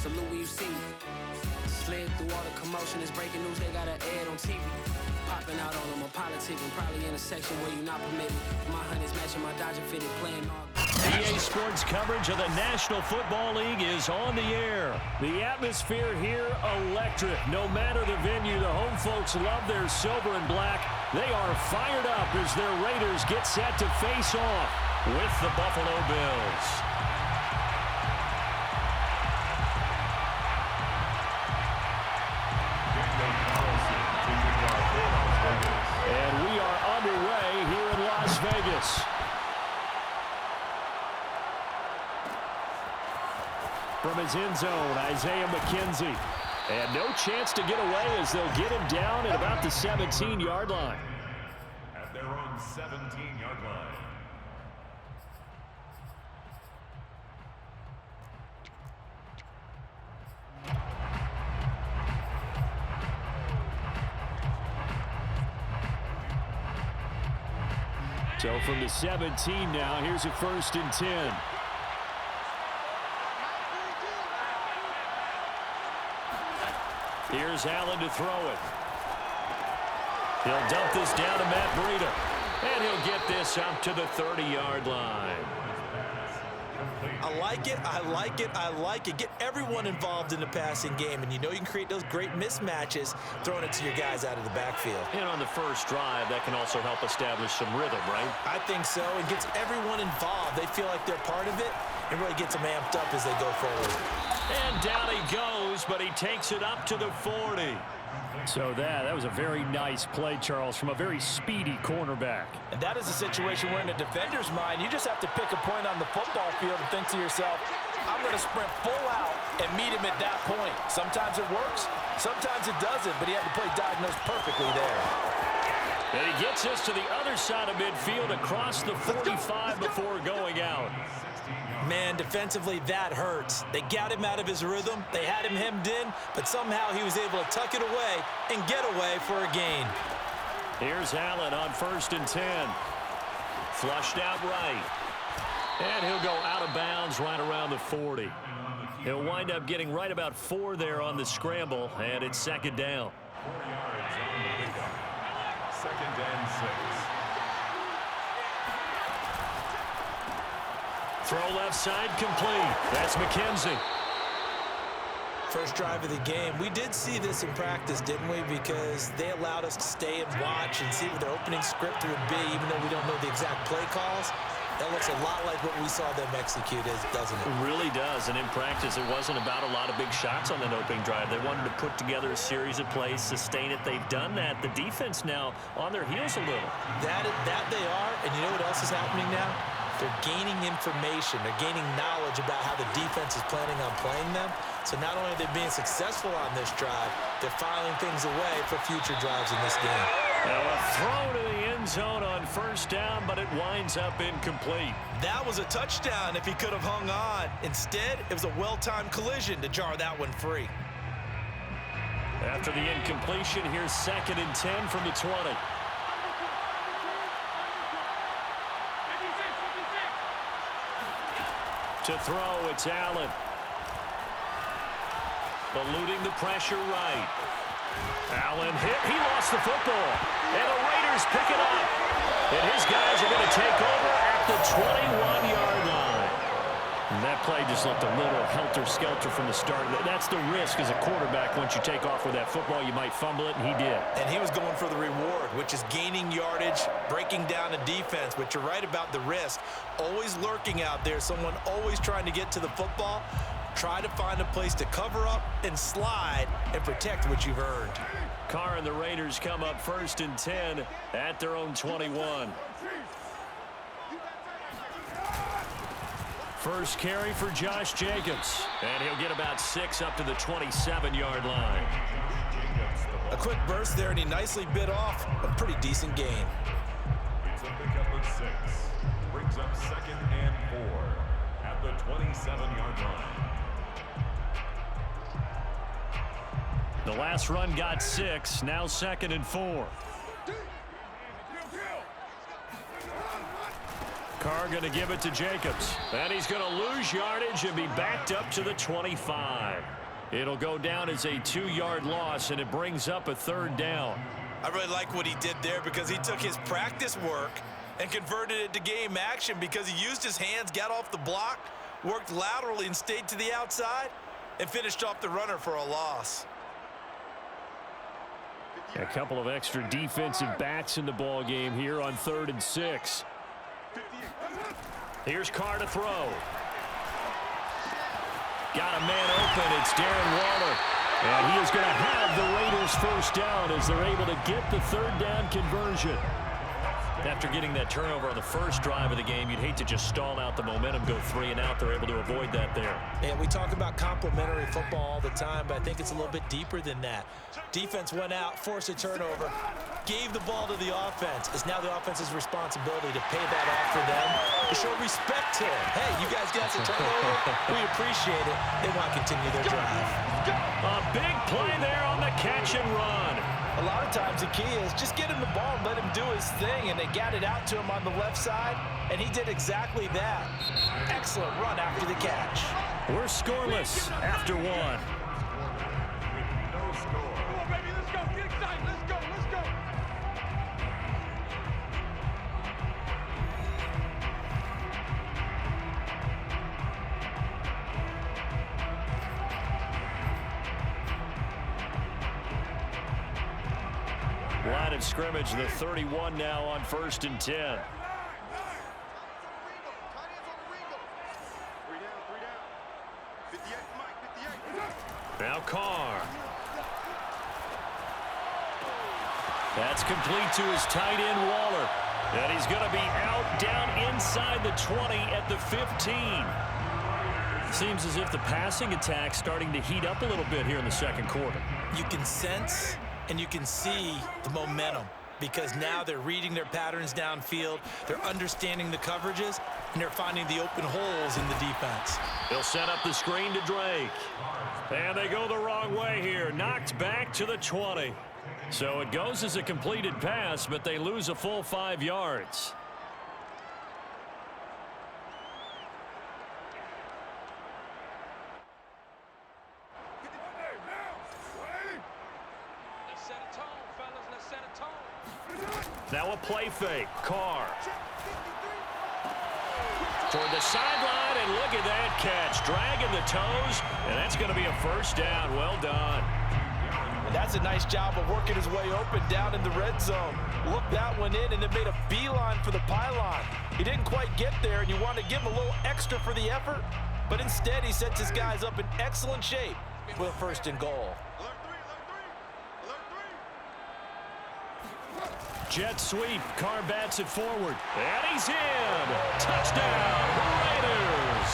salute when you see me. Slid through all the commotion, it's breaking news, they got an ad on TV. Popping out on them, I'm politicking, probably in a section where you not permitted. My honey's matching my Dodger fitted, playing all. EA Sports coverage of the National Football League is on the air. The atmosphere here, electric. No matter the venue, the home folks love their silver and black. They are fired up as their Raiders get set to face off with the Buffalo Bills. And we are underway here in Las Vegas. From his end zone, Isaiah McKenzie. And no chance to get away as they'll get him down at about the 17-yard line. At their own 17-yard line. So from the 17 now, here's a 1st and 10. Here's Allen to throw it. He'll dump this down to Matt Breida. And he'll get this up to the 30-yard line. I like it, I like it, I like it. Get everyone involved in the passing game, and you know you can create those great mismatches throwing it to your guys out of the backfield. And on the first drive, that can also help establish some rhythm, right? I think so. It gets everyone involved. They feel like they're part of it, and really gets them amped up as they go forward. And down he goes, but he takes it up to the 40. So that was a very nice play, Charles, from a very speedy cornerback. And that is a situation where in the defender's mind, you just have to pick a point on the football field and think to yourself, I'm going to sprint full out and meet him at that point. Sometimes it works, sometimes it doesn't, but he had the play diagnosed perfectly there. And he gets us to the other side of midfield across the 45 before going out. Man, defensively, that hurts. They got him out of his rhythm. They had him hemmed in, but somehow he was able to tuck it away and get away for a gain. Here's Allen on 1st and 10. Flushed out right. And he'll go out of bounds right around the 40. He'll wind up getting right about 4 there on the scramble, and it's 2nd down. 4 yards on the pickup. 2nd and 6. Throw left side complete. That's McKenzie. First drive of the game. We did see this in practice, didn't we? Because they allowed us to stay and watch and see what their opening script would be, even though we don't know the exact play calls. That looks a lot like what we saw them execute, doesn't it? It really does. And in practice, it wasn't about a lot of big shots on that opening drive. They wanted to put together a series of plays, sustain it. They've done that. The defense now on their heels a little. That they are. And you know what else is happening now? They're gaining information. They're gaining knowledge about how the defense is planning on playing them. So not only are they being successful on this drive, they're filing things away for future drives in this game. Now a throw to the end zone on 1st down, but it winds up incomplete. That was a touchdown if he could have hung on. Instead, it was a well-timed collision to jar that one free. After the incompletion, here's 2nd and 10 from the 20. To throw, it's Allen. Eluding the pressure right. Allen hit. He lost the football. And the Raiders pick it up. And his guys are going to take over at the 21-yard line. And that play just looked a little helter-skelter from the start. That's the risk as a quarterback. Once you take off with that football, you might fumble it, and he did. And he was going for the reward, which is gaining yardage, breaking down a defense. But you're right about the risk. Always lurking out there, someone always trying to get to the football. Try to find a place to cover up and slide and protect what you've earned. Carr and the Raiders come up 1st and 10 at their own 21. First carry for Josh Jacobs. And he'll get about 6 up to the 27-yard line. A quick burst there, and he nicely bit off a pretty decent gain. It's a pickup of 6. Brings up 2nd and 4 at the 27-yard line. The last run got 6. Now 2nd and 4. Carr going to give it to Jacobs. And he's going to lose yardage and be backed up to the 25. It'll go down as a 2-yard loss, and it brings up a 3rd down. I really like what he did there because he took his practice work and converted it to game action because he used his hands, got off the block, worked laterally and stayed to the outside, and finished off the runner for a loss. A couple of extra defensive backs in the ball game here on 3rd and 6. Here's Carr to throw. Got a man open. It's Darren Waller. And he is going to have the Raiders first down as they're able to get the 3rd down conversion. After getting that turnover on the first drive of the game, you'd hate to just stall out the momentum, go 3 and out. They're able to avoid that there. And we talk about complementary football all the time, but I think it's a little bit deeper than that. Defense went out, forced a turnover, gave the ball to the offense. It's now the offense's responsibility to pay that off for them, to show respect to him. Hey, you guys got some turnover? We appreciate it. They want to continue their drive. A big play there on the catch and run. A lot of times the key is just get him the ball and let him do his thing, and they got it out to him on the left side, and he did exactly that. Excellent run after the catch. We're scoreless after 1. No score. Come on, baby, let's go. Get excited. Let's go. Let's go. Line of scrimmage, the 31 now on 1st and 10. Now Carr. That's complete to his tight end, Waller. And he's going to be out down inside the 20 at the 15. Seems as if the passing attack's starting to heat up a little bit here in the 2nd quarter. You can sense and you can see the momentum because now they're reading their patterns downfield, they're understanding the coverages, and they're finding the open holes in the defense. They'll set up the screen to Drake. And they go the wrong way here. Knocked back to the 20. So it goes as a completed pass, but they lose a full 5 yards. Now a play fake. Carr. Toward the sideline, and look at that catch. Dragging the toes, and that's going to be a first down. Well done. And that's a nice job of working his way open down in the red zone. Looked that one in and then made a beeline for the pylon. He didn't quite get there, and you want to give him a little extra for the effort, but instead he sets his guys up in excellent shape with 1st and goal. Jet sweep. Carr bats it forward. And he's in. Touchdown, Raiders.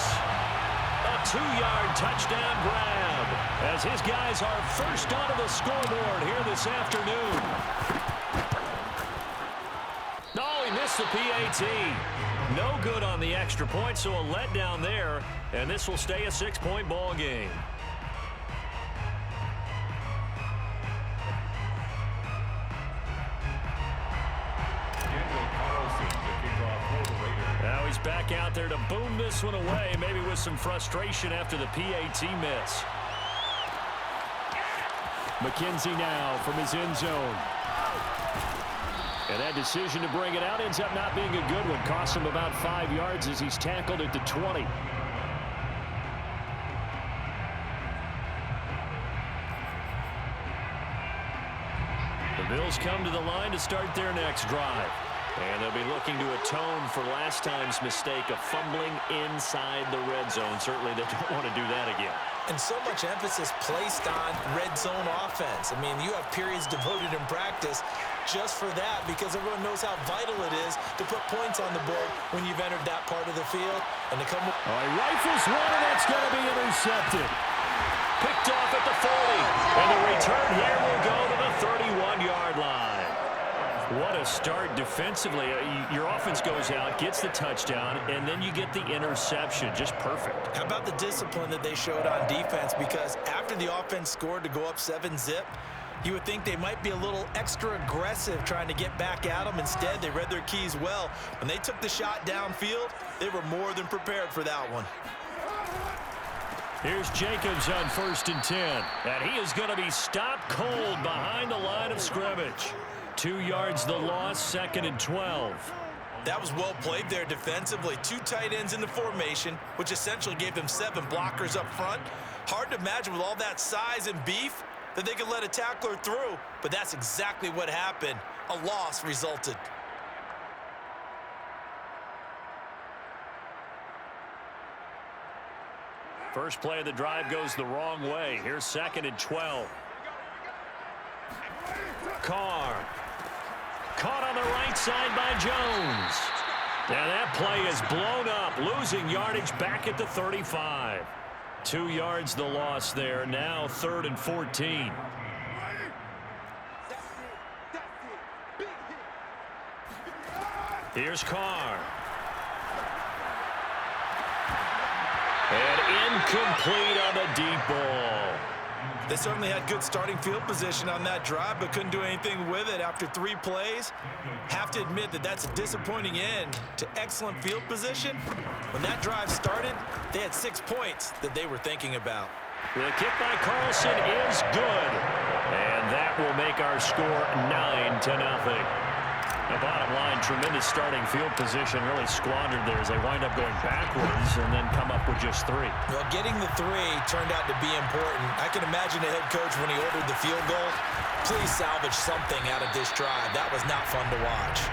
A 2-yard touchdown grab as his guys are first onto the scoreboard here this afternoon. No, he missed the PAT. No good on the extra point, so a letdown there, and this will stay a 6-point ball game. Now he's back out there to boom this one away, maybe with some frustration after the PAT miss. McKenzie now from his end zone. And that decision to bring it out ends up not being a good one. Cost him about 5 yards as he's tackled at the 20. The Bills come to the line to start their next drive. And they'll be looking to atone for last time's mistake of fumbling inside the red zone. Certainly they don't want to do that again. And so much emphasis placed on red zone offense. I mean, you have periods devoted in practice just for that because everyone knows how vital it is to put points on the board when you've entered that part of the field. And to come... All right, rifles one, and that's going to be intercepted. Picked off at the 40. And the return here will go to the 31-yard line. What a start defensively. Your offense goes out, gets the touchdown, and then you get the interception. Just perfect. How about the discipline that they showed on defense? Because after the offense scored to go up 7-zip, You would think they might be a little extra aggressive trying to get back at them. Instead, they read their keys well. When they took the shot downfield, they were more than prepared for that one. Here's Jacobs on 1st and 10. And he is going to be stopped cold behind the line of scrimmage. 2 yards the loss, 2nd and 12. That was well played there defensively. 2 tight ends in the formation, which essentially gave them 7 blockers up front. Hard to imagine with all that size and beef that they could let a tackler through, but that's exactly what happened. A loss resulted. First play of the drive goes the wrong way. Here's 2nd and 12. Carr. Caught on the right side by Jones. And that play is blown up, losing yardage back at the 35. 2 yards the loss there. Now 3rd and 14. Here's Carr. And incomplete on the deep ball. They certainly had good starting field position on that drive, but couldn't do anything with it after 3 plays. Have to admit that that's a disappointing end to excellent field position. When that drive started, they had 6 points that they were thinking about. The kick by Carlson is good. And that will make our score 9-0. The bottom line, tremendous starting field position, really squandered there as they wind up going backwards and then come up with just 3. Well, getting the 3 turned out to be important. I can imagine the head coach when he ordered the field goal. Please salvage something out of this drive. That was not fun to watch.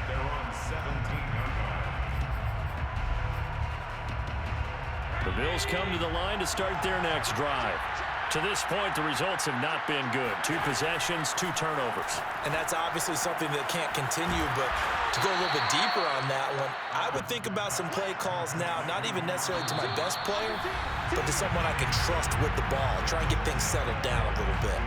They're on 17-yard line. The Bills come to the line to start their next drive. To this point, the results have not been good. 2 possessions, 2 turnovers. And that's obviously something that can't continue, but to go a little bit deeper on that one, I would think about some play calls now, not even necessarily to my best player, but to someone I can trust with the ball. Try and get things settled down a little bit.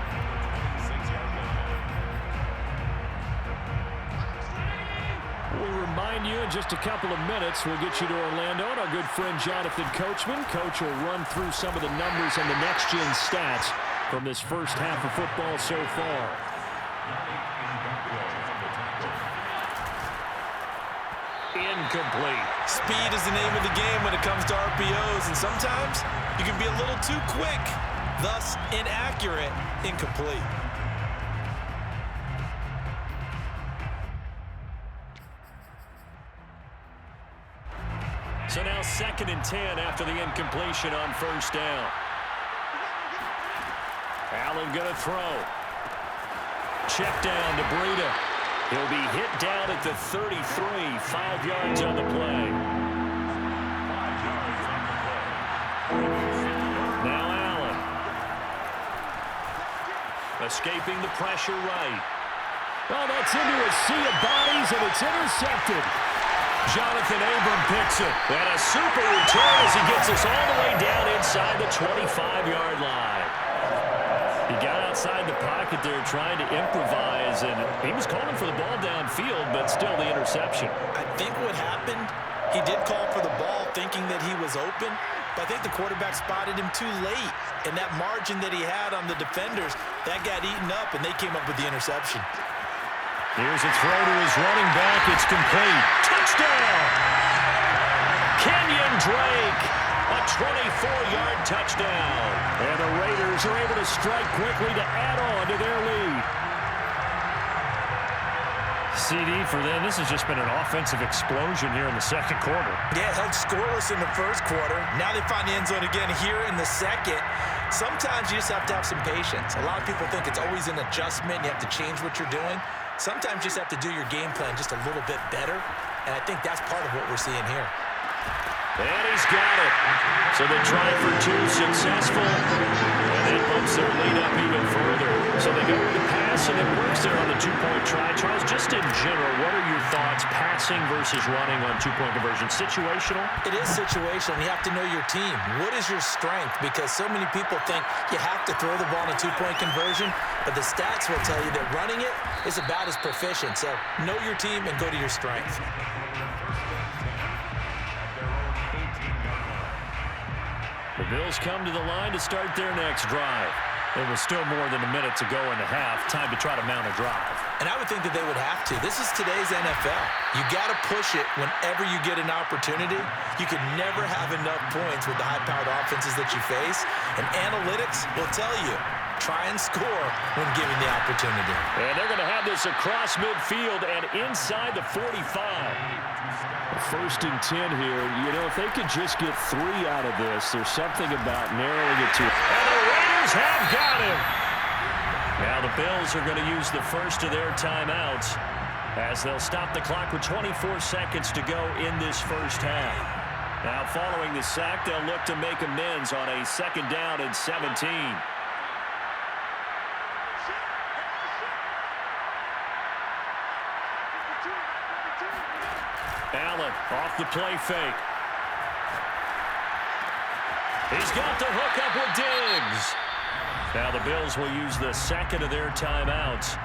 We'll remind you in just a couple of minutes, we'll get you to Orlando and our good friend Jonathan Coachman. Coach will run through some of the numbers and the next-gen stats from this first half of football so far. Incomplete. Speed is the name of the game when it comes to RPOs, and sometimes you can be a little too quick, thus inaccurate, incomplete. So now 2nd and 10 after the incompletion on 1st down. Allen going to throw. Check down to Breida. He'll be hit down at the 33. 5 yards on the play. Now Allen. Escaping the pressure right. Oh, that's into a sea of bodies, and it's intercepted. Jonathan Abram picks it. And a super return as he gets us all the way down inside the 25-yard line. He got outside the pocket there trying to improvise, and he was calling for the ball downfield, but still the interception. I think what happened, he did call for the ball thinking that he was open, but I think the quarterback spotted him too late. And that margin that he had on the defenders, that got eaten up, and they came up with the interception. Here's a throw to his running back. It's complete. Touchdown! Kenyon Drake. A 24-yard touchdown. And the Raiders are able to strike quickly to add on to their lead. CD for them. This has just been an offensive explosion here in the 2nd quarter. Yeah, held scoreless in the 1st quarter. Now they find the end zone again here in the 2nd. Sometimes you just have to have some patience. A lot of people think it's always an adjustment. You have to change what you're doing. Sometimes you just have to do your game plan just a little bit better, and I think that's part of what we're seeing here. And he's got it. So they try for 2, successful, and it bumps their lead up even further. So they go with the pass, and it works there on the 2-point try. Charles, just in general, what are your thoughts, passing versus running on 2-point conversion? Situational? It is situational. You have to know your team. What is your strength? Because so many people think you have to throw the ball in a 2-point conversion, but the stats will tell you that running it is about as proficient. So know your team and go to your strength. The Bills come to the line to start their next drive. It was still more than a minute to go in the half. Time to try to mount a drive. And I would think that they would have to. This is today's NFL. You got to push it whenever you get an opportunity. You could never have enough points with the high-powered offenses that you face. And analytics will tell you, try and score when given the opportunity. And they're going to have this across midfield and inside the 45. First and 10 here. You know, if they could just get 3 out of this, there's something about narrowing it to. And the Raiders have got him. Now the Bills are going to use the first of their timeouts as they'll stop the clock with 24 seconds to go in this first half. Now following the sack, they'll look to make amends on a 2nd down and 17. Allen off the play fake. He's got the hook up with Diggs. Now the Bills will use the 2nd of their timeouts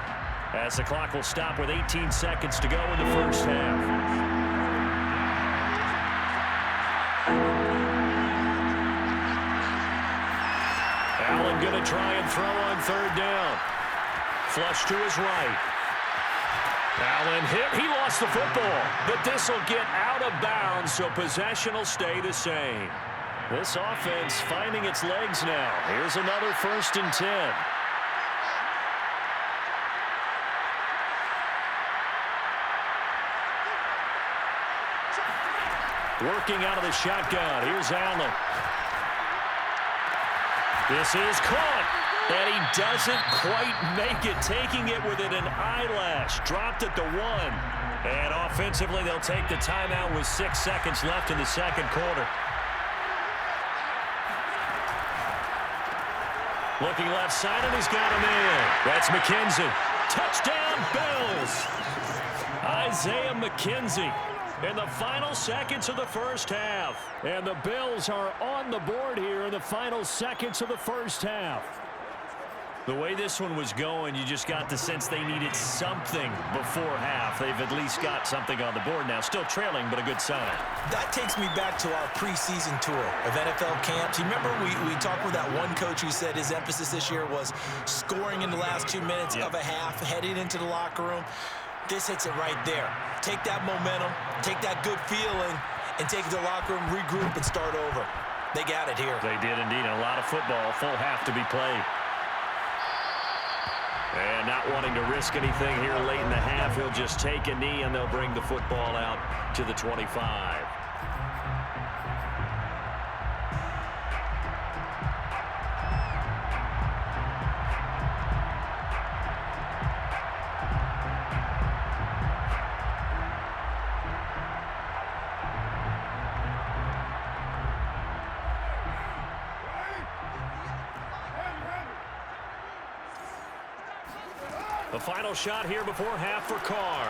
as the clock will stop with 18 seconds to go in the first half. Allen going to try and throw on 3rd down. Flush to his right. Allen hit. He lost the football, but this will get out of bounds, so possession will stay the same. This offense finding its legs now. Here's another 1st and 10. Working out of the shotgun. Here's Allen. This is caught. And he doesn't quite make it, taking it within an eyelash. Dropped at the 1. And offensively, they'll take the timeout with 6 seconds left in the 2nd quarter. Looking left side, and he's got him in. That's McKenzie. Touchdown, Bills. Isaiah McKenzie in the final seconds of the first half. And the Bills are on the board here in the final seconds of the first half. The way this one was going, you just got the sense they needed something before half. They've at least got something on the board now. Still trailing, but a good sign. That takes me back to our preseason tour of NFL camps. You remember we talked with that one coach who said his emphasis this year was scoring in the last 2 minutes of a half, heading into the locker room. This hits it right there. Take that momentum, take that good feeling, and take it to the locker room, regroup, and start over. They got it here. They did indeed. A lot of football, full half to be played. And not wanting to risk anything here late in the half, he'll just take a knee, and they'll bring the football out to the 25. The final shot here before half for Carr.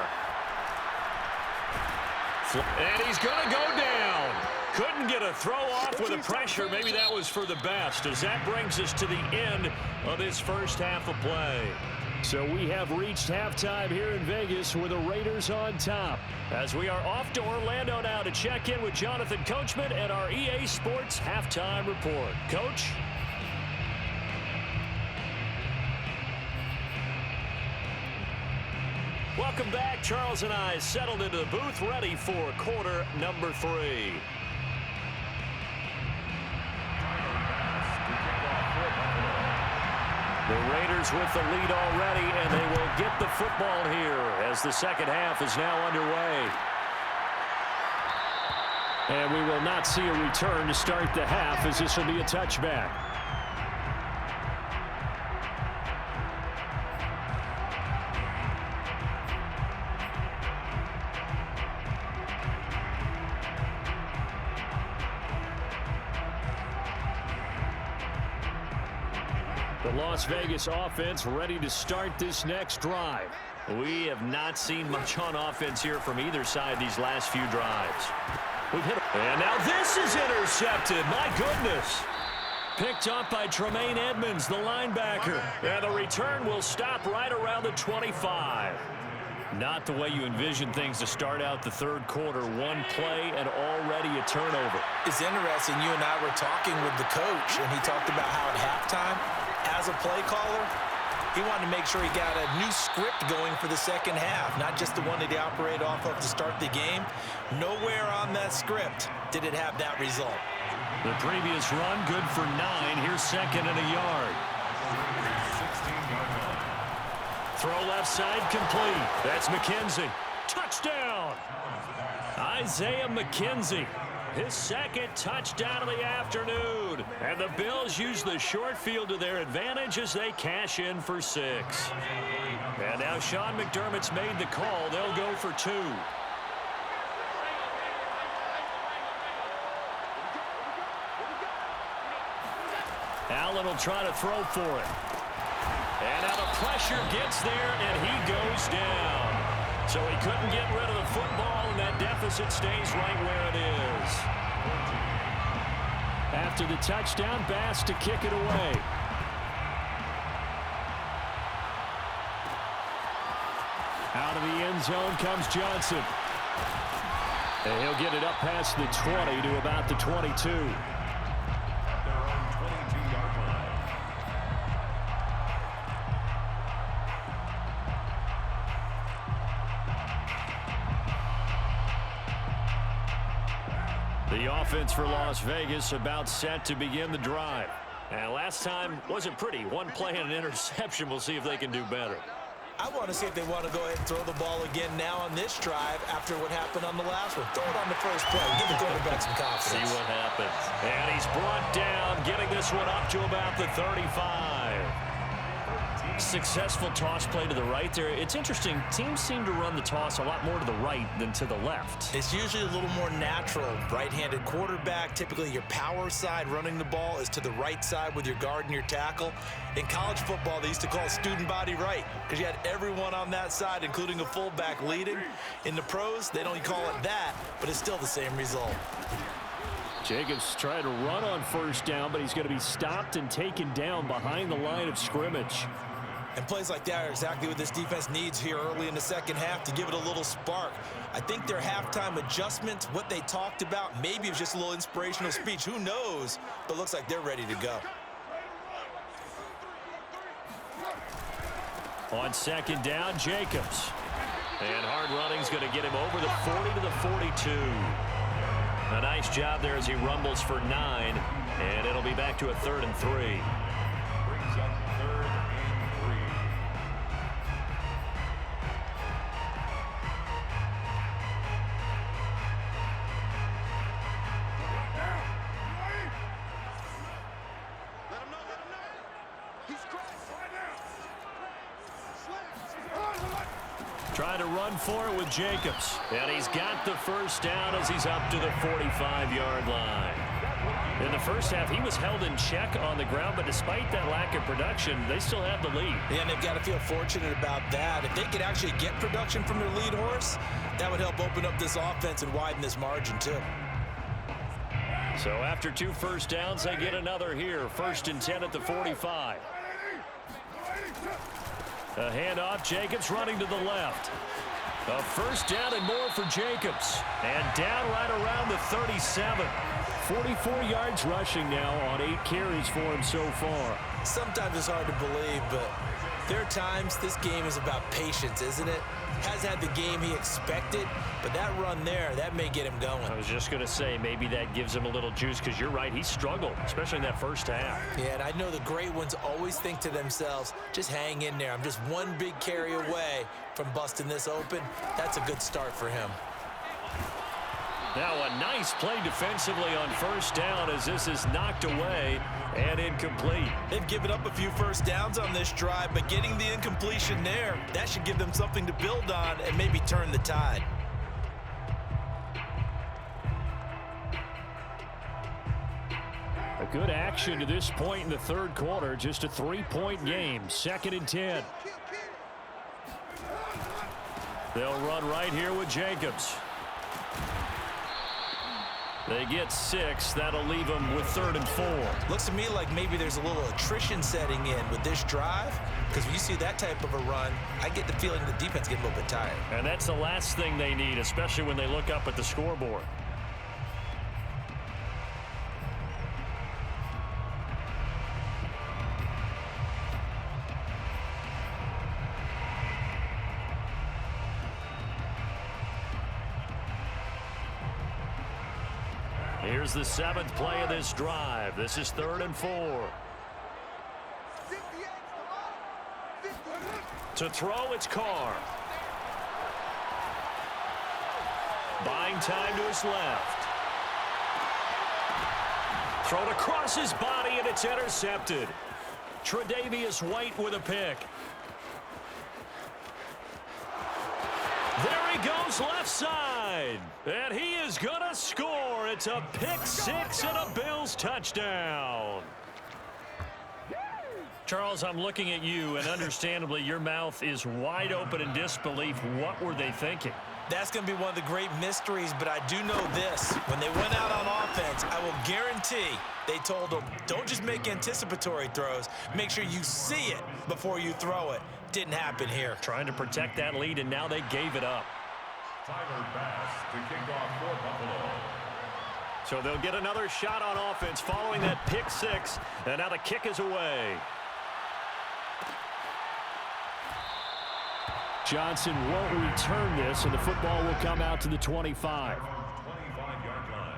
And he's going to go down. Couldn't get a throw off with the pressure. Maybe that was for the best, as that brings us to the end of this first half of play. So we have reached halftime here in Vegas with the Raiders on top. As we are off to Orlando now to check in with Jonathan Coachman and our EA Sports Halftime Report. Coach? Welcome back. Charles and I settled into the booth, ready for quarter number 3. The Raiders with the lead already, and they will get the football here as the second half is now underway. And we will not see a return to start the half, as this will be a touchback. The Las Vegas offense ready to start this next drive. We have not seen much on offense here from either side these last few drives. We've hit and now this is intercepted. My goodness. Picked up by Tremaine Edmonds, the linebacker. And the return will stop right around the 25. Not the way you envision things to start out the third quarter. One play and already a turnover. It's interesting. You and I were talking with the coach, and he talked about how at halftime as a play caller, he wanted to make sure he got a new script going for the second half, not just the one that he operated off of to start the game. Nowhere on that script did it have that result. The previous run, good for 9. Here's second and a yard. Throw left side, complete. That's McKenzie. Touchdown! Isaiah McKenzie. His second touchdown of the afternoon. And the Bills use the short field to their advantage as they cash in for 6. And now Sean McDermott's made the call. They'll go for 2. Allen will try to throw for it. And now the pressure gets there, and he goes down. So he couldn't get rid of the football, and that deficit stays right where it is. After the touchdown, Bass to kick it away. Out of the end zone comes Johnson. And he'll get it up past the 20 to about the 22. The offense for Las Vegas about set to begin the drive. And last time wasn't pretty. One play and an interception. We'll see if they can do better. I want to see if they want to go ahead and throw the ball again now on this drive after what happened on the last one. Throw it on the first play. Give the quarterback some confidence. See what happens. And he's brought down, getting this one up to about the 35. Successful toss play to the right there. It's interesting. Teams seem to run the toss a lot more to the right than to the left. It's usually a little more natural. Right-handed quarterback, typically your power side running the ball is to the right side with your guard and your tackle. In college football, they used to call it student body right because you had everyone on that side, including a fullback leading. In the pros, they don't call it that, but it's still the same result. Jacobs trying to run on first down, but he's going to be stopped and taken down behind the line of scrimmage. And plays like that are exactly what this defense needs here early in the second half to give it a little spark. I think their halftime adjustments, what they talked about, maybe it was just a little inspirational speech. Who knows? But it looks like they're ready to go. On second down, Jacobs. And hard running's going to get him over the 40 to the 42. A nice job there as he rumbles for 9. And it'll be back to a 3rd and 3. Brings up 3rd and 3. Trying to run for it with Jacobs. And he's got the first down as he's up to the 45-yard line. In the first half, he was held in check on the ground, but despite that lack of production, they still have the lead. Yeah, and they've got to feel fortunate about that. If they could actually get production from their lead horse, that would help open up this offense and widen this margin, too. So after 2 first downs, they get another here. 1st and 10 at the 45. A handoff, Jacobs running to the left. A first down and more for Jacobs. And down right around the 37. 44 yards rushing now on 8 carries for him so far. Sometimes it's hard to believe, but there are times this game is about patience, isn't it? Has had the game he expected, but that run there, that may get him going. I was just going to say, maybe that gives him a little juice because you're right, he struggled, especially in that first half. Yeah, and I know the great ones always think to themselves, just hang in there. I'm just one big carry away from busting this open. That's a good start for him. Now a nice play defensively on first down as this is knocked away and incomplete. They've given up a few first downs on this drive, but getting the incompletion there, that should give them something to build on and maybe turn the tide. A good action to this point in the third quarter. Just a 3-point game. 2nd and 10. They'll run right here with Jacobs. They get 6. That'll leave them with 3rd and 4. Looks to me like maybe there's a little attrition setting in with this drive, because when you see that type of a run, I get the feeling the defense getting a little bit tired. And that's the last thing they need, especially when they look up at the scoreboard. Here's the 7th play of this drive. This is 3rd and 4. To throw, it's Carr. Buying time to his left. Thrown across his body, and it's intercepted. Tre'Davious White with a pick. There he goes left side. And he is going to score. It's a pick six and a Bills touchdown. Charles, I'm looking at you, and understandably, your mouth is wide open in disbelief. What were they thinking? That's going to be one of the great mysteries, but I do know this. When they went out on offense, I will guarantee they told them, don't just make anticipatory throws. Make sure you see it before you throw it. Didn't happen here. Trying to protect that lead, and now they gave it up. Tyler Bass to kick off for Buffalo. So they'll get another shot on offense following that pick six, and now the kick is away. Johnson won't return this, and the football will come out to the 25. 25-yard line.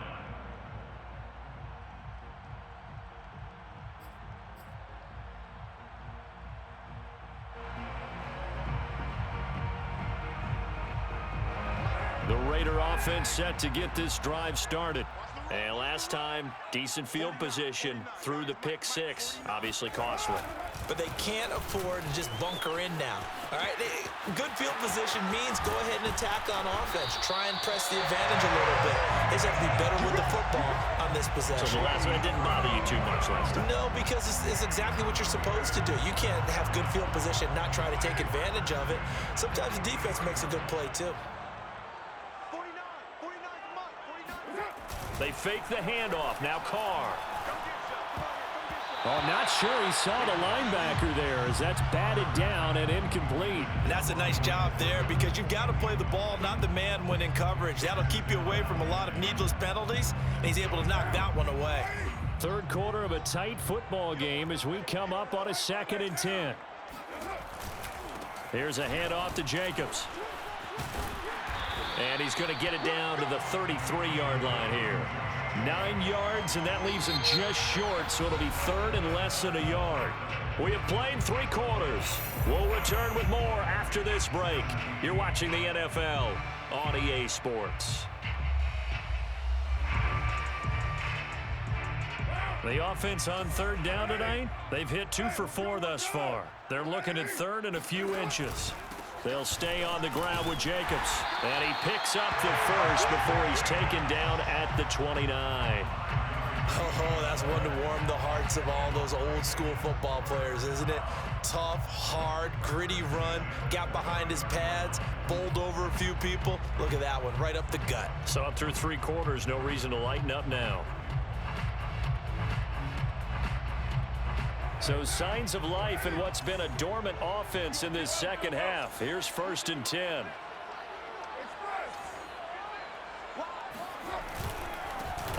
The Raider offense set to get this drive started. And last time, decent field position through the pick six. Obviously costly. But they can't afford to just bunker in now. All right, good field position means go ahead and attack on offense. Try and press the advantage a little bit. They just have to be better with the football on this possession. So the last one didn't bother you too much last time? No, because it's exactly what you're supposed to do. You can't have good field position, not try to take advantage of it. Sometimes the defense makes a good play, too. They fake the handoff. Now Carr. Oh, I'm not sure he saw the linebacker there, as that's batted down and incomplete. And that's a nice job there, because you've got to play the ball, not the man when in coverage. That'll keep you away from a lot of needless penalties, and he's able to knock that one away. Third quarter of a tight football game as we come up on a 2nd and 10. Here's a handoff to Jacobs. And he's going to get it down to the 33-yard line here. 9 yards, and that leaves him just short, so it'll be 3rd and less than a yard. We have played 3 quarters. We'll return with more after this break. You're watching the NFL on EA Sports. The offense on 3rd down tonight, they've hit 2 for 4 thus far. They're looking at 3rd and a few inches. They'll stay on the ground with Jacobs. And he picks up the first before he's taken down at the 29. Oh, that's one to warm the hearts of all those old school football players, isn't it? Tough, hard, gritty run. Got behind his pads, bowled over a few people. Look at that one, right up the gut. So up through 3 quarters, no reason to lighten up now. So signs of life in what's been a dormant offense in this second half. Here's 1st and 10.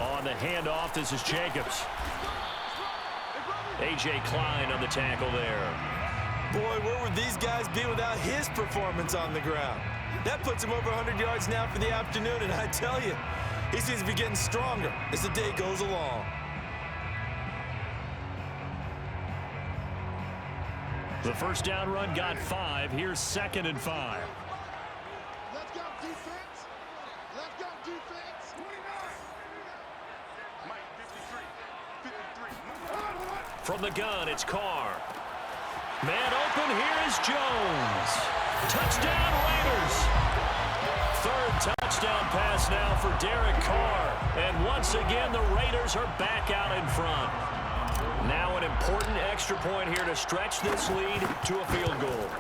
On the handoff, this is Jacobs. A.J. Klein on the tackle there. Boy, where would these guys be without his performance on the ground? That puts him over 100 yards now for the afternoon, and I tell you, he seems to be getting stronger as the day goes along. The first down run got 5. Here's 2nd and 5. Let's go defense. Let's go defense. 29. Mike 53. From the gun, it's Carr. Man open, here is Jones. Touchdown Raiders. 3rd touchdown pass now for Derek Carr. And once again, the Raiders are back out in front. Now an important extra point here to stretch this lead to a field goal.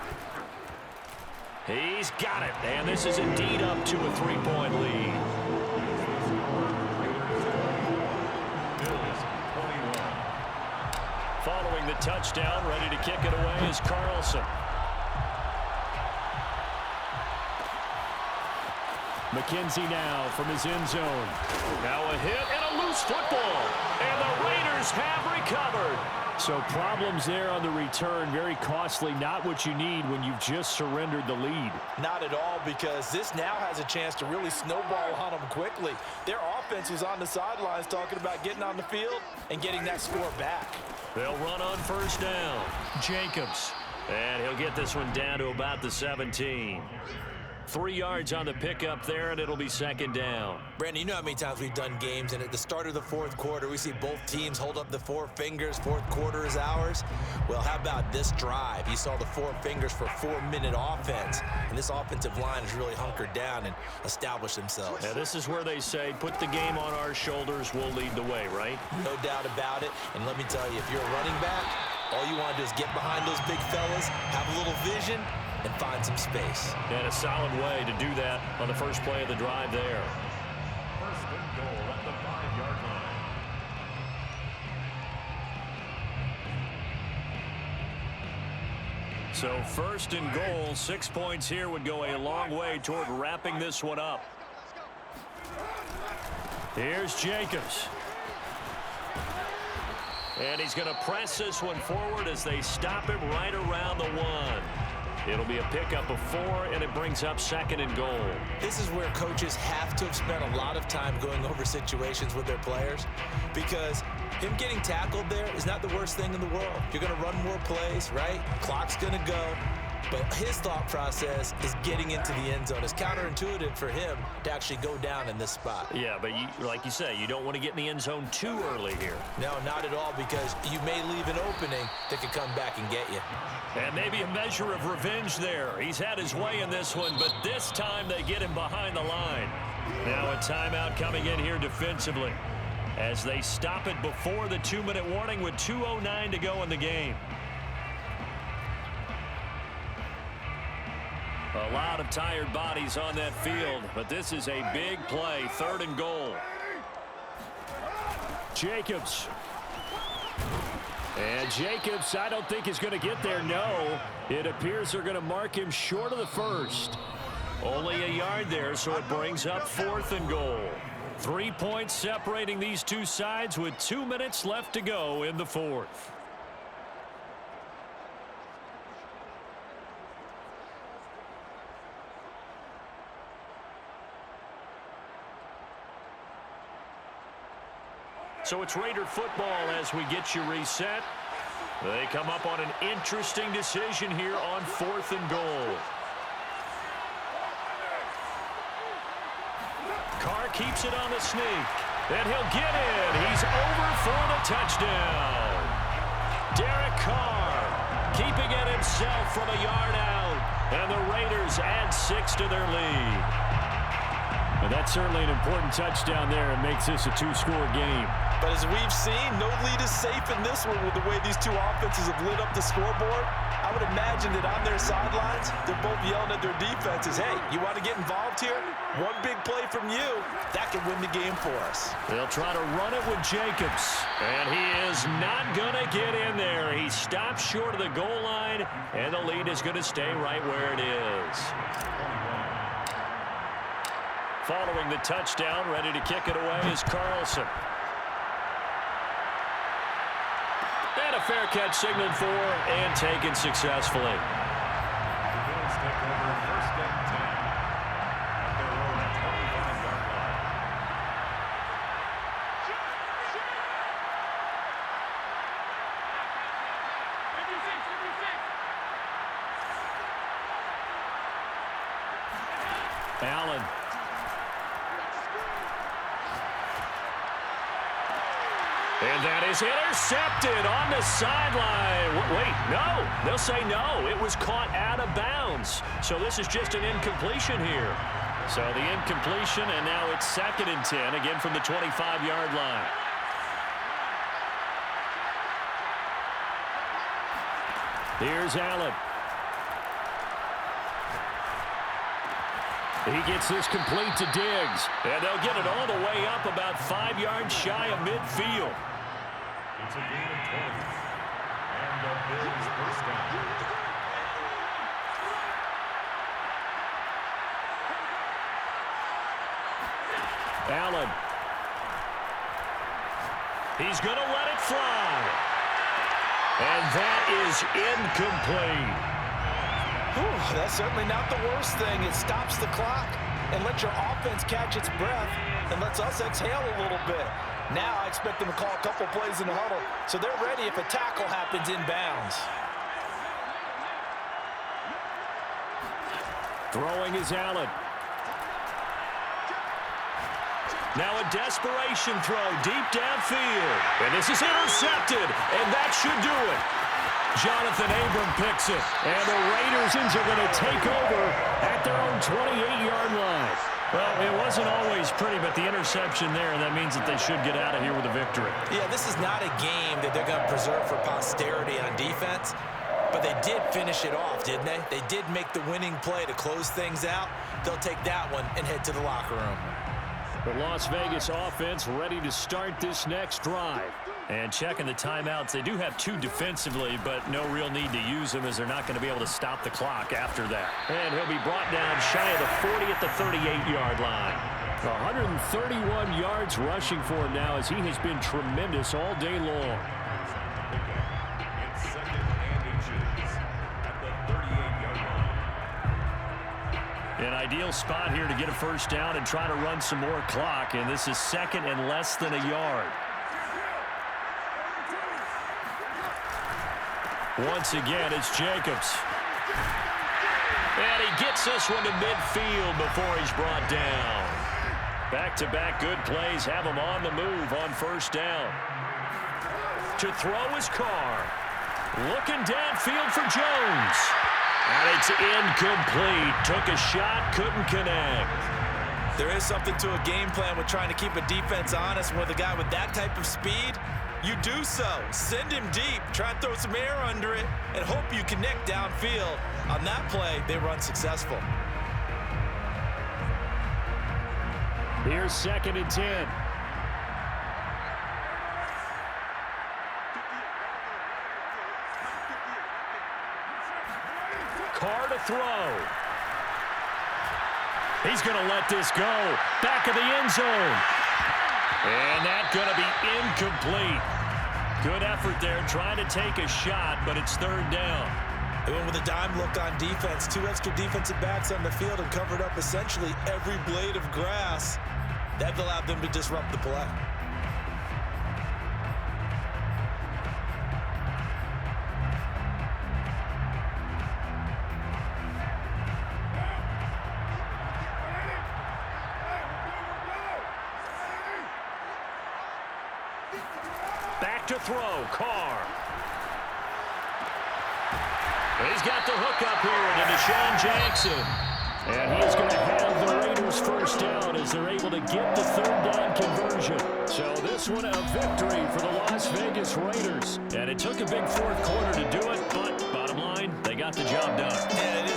He's got it, and this is indeed up to a 3-point lead. Following the touchdown, ready to kick it away is Carlson. McKenzie now from his end zone. Now a hit and a loose football. And the Raiders have recovered. So problems there on the return, very costly, not what you need when you've just surrendered the lead. Not at all, because this now has a chance to really snowball on them quickly. Their offense was on the sidelines talking about getting on the field and getting that score back. They'll run on first down. Jacobs. And he'll get this one down to about the 17. 3 yards on the pickup there, and it'll be second down. Brandon, you know how many times we've done games, and at the start of the fourth quarter, we see both teams hold up the 4 fingers, fourth quarter is ours. Well, how about this drive? You saw the 4 fingers for 4-minute offense, and this offensive line has really hunkered down and established themselves. Now, this is where they say, put the game on our shoulders, we'll lead the way, right? No doubt about it, and let me tell you, if you're a running back, all you want to do is get behind those big fellas, have a little vision, and find some space. And a solid way to do that on the first play of the drive there. First and goal at the 5-yard line. So first and goal, 6 points here would go a long way toward wrapping this one up. Here's Jacobs. And he's going to press this one forward as they stop him right around the 1. It'll be a pickup of 4, and it brings up second and goal. This is where coaches have to have spent a lot of time going over situations with their players, because him getting tackled there is not the worst thing in the world. You're going to run more plays, right? Clock's going to go. But his thought process is getting into the end zone. It's counterintuitive for him to actually go down in this spot. Yeah, but like you say, you don't want to get in the end zone too early here. No, not at all, because you may leave an opening that could come back and get you. And maybe a measure of revenge there. He's had his way in this one, but this time they get him behind the line. Now a timeout coming in here defensively as they stop it before the 2-minute warning with 2:09 to go in the game. A lot of tired bodies on that field, but this is a big play, 3rd and goal. Jacobs. And Jacobs, I don't think is going to get there. No, it appears they're going to mark him short of the 1st. Only a yard there, so it brings up 4th and goal. 3 points separating these two sides with 2 minutes left to go in the 4th. So it's Raider football as we get you reset. They come up on an interesting decision here on 4th and goal. Carr keeps it on the sneak. And he'll get in. He's over for the touchdown. Derek Carr keeping it himself from a yard out. And the Raiders add 6 to their lead. Well, that's certainly an important touchdown there. It makes this a 2-score game. But as we've seen, no lead is safe in this one with the way these two offenses have lit up the scoreboard. I would imagine that on their sidelines, they're both yelling at their defenses, hey, you want to get involved here? One big play from you, that could win the game for us. They'll try to run it with Jacobs. And he is not going to get in there. He stops short of the goal line, and the lead is going to stay right where it is. Following the touchdown, ready to kick it away is Carlson. And a fair catch signaled for and taken successfully. The Bills take over 1st and 10 at their own 25-yard line. Allen. And that is intercepted on the sideline. Wait, no. They'll say no. It was caught out of bounds. So this is just an incompletion here. So the incompletion, and now it's 2nd and 10, again from the 25-yard line. Here's Allen. He gets this complete to Diggs. And they'll get it all the way up about 5 yards shy of midfield. It's a gain of 20. And the Bills first down. Allen. He's going to let it fly. And that is incomplete. Whew, that's certainly not the worst thing. It stops the clock and lets your offense catch its breath and lets us exhale a little bit. Now I expect them to call a couple plays in the huddle, so they're ready if a tackle happens inbounds. Throwing is Allen. Now a desperation throw deep downfield. And this is intercepted, and that should do it. Jonathan Abram picks it, and the Raiders are going to take over at their own 28-yard line. Well, it wasn't always pretty, but the interception there, that means that they should get out of here with a victory. Yeah, this is not a game that they're going to preserve for posterity on defense, but they did finish it off, didn't they? They did make the winning play to close things out. They'll take that one and head to the locker room. The Las Vegas offense ready to start this next drive. And checking the timeouts, they do have 2 defensively, but no real need to use them as they're not going to be able to stop the clock after that. And he'll be brought down shy of the 40 at the 38-yard line. 131 yards rushing for him now as he has been tremendous all day long. It's second and inches at the 38-yard line. An ideal spot here to get a first down and try to run some more clock, and this is second and less than a yard. Once again, it's Jacobs. And he gets this one to midfield before he's brought down. Back-to-back good plays have him on the move on first down. To throw his Carr. Looking downfield for Jones. And it's incomplete. Took a shot, couldn't connect. There is something to a game plan with trying to keep a defense honest. With a guy with that type of speed, you do so. Send him deep. Try and throw some air under it and hope you connect downfield. On that play, they were unsuccessful. Here's second and 10. Carr to throw. He's going to let this go. Back of the end zone. And that's going to be incomplete. Good effort there trying to take a shot, but it's third down. They went with a dime look on defense. 2 extra defensive backs on the field and covered up essentially every blade of grass. That allowed them to disrupt the play. Back to throw, Carr. He's got the hook up here to Deshaun Jackson. And he's going to have the Raiders first down as they're able to get the third down conversion. So this one a victory for the Las Vegas Raiders. And it took a big fourth quarter to do it, but bottom line, they got the job done. And it